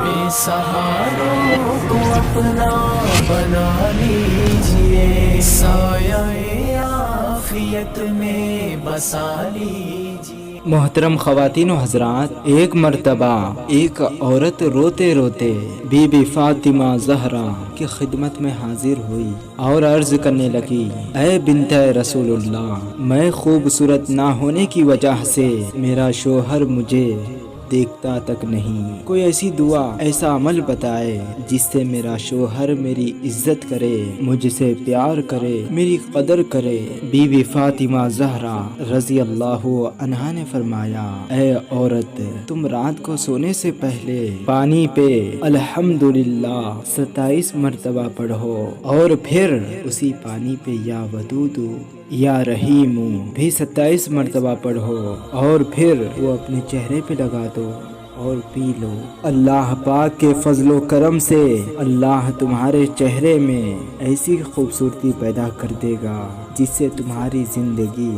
بے سہاروں کو اپنا بنا لیجئے، سایہ عافیت میں بسا لیجئے۔ محترم خواتین و حضرات، ایک مرتبہ ایک عورت روتے روتے بی بی فاطمہ زہرا کی خدمت میں حاضر ہوئی اور عرض کرنے لگی، اے بنت رسول اللہ، میں خوبصورت نہ ہونے کی وجہ سے میرا شوہر مجھے دیکھتا تک نہیں، کوئی ایسی دعا ایسا عمل بتائے جس سے میرا شوہر میری عزت کرے، مجھ سے پیار کرے، میری قدر کرے۔ بی بی فاطمہ زہرا رضی اللہ عنہا نے فرمایا، اے عورت، تم رات کو سونے سے پہلے پانی پہ الحمدللہ 27 مرتبہ پڑھو، اور پھر اسی پانی پہ یا ودود یا رحیم بھی 27 مرتبہ پڑھو، اور پھر وہ اپنے چہرے پہ لگا دو اور پی لو۔ اللہ پاک کے فضل و کرم سے اللہ تمہارے چہرے میں ایسی خوبصورتی پیدا کر دے گا جس سے تمہاری زندگی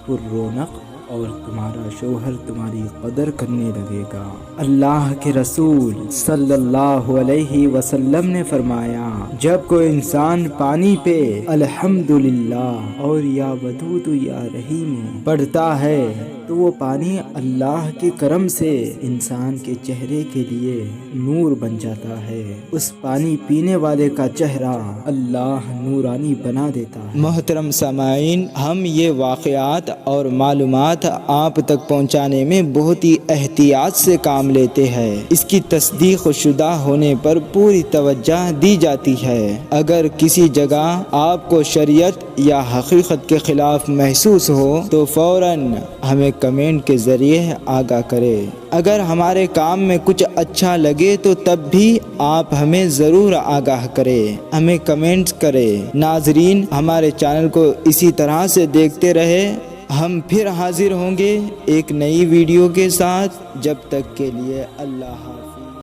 پر رونق اور تمہارا شوہر تمہاری قدر کرنے لگے گا۔ اللہ کے رسول صلی اللہ علیہ وسلم نے فرمایا، جب کوئی انسان پانی پہ الحمدللہ اور یا ودود یا رحیم پڑھتا ہے تو وہ پانی اللہ کے کرم سے انسان کے چہرے کے لیے نور بن جاتا ہے، اس پانی پینے والے کا چہرہ اللہ نورانی بنا دیتا ہے۔ محترم سامعین، ہم یہ واقعات اور معلومات آپ تک پہنچانے میں بہت ہی احتیاط سے کام لیتے ہیں، اس کی تصدیق شدہ ہونے پر پوری توجہ دی جاتی ہے۔ اگر کسی جگہ آپ کو شریعت یا حقیقت کے خلاف محسوس ہو تو فوراً ہمیں کمنٹ کے ذریعے آگاہ کرے۔ اگر ہمارے کام میں کچھ اچھا لگے تو تب بھی آپ ہمیں ضرور آگاہ کریں، ہمیں کمنٹس کریں۔ ناظرین، ہمارے چینل کو اسی طرح سے دیکھتے رہے، ہم پھر حاضر ہوں گے ایک نئی ویڈیو کے ساتھ۔ جب تک کے لیے اللہ حافظ۔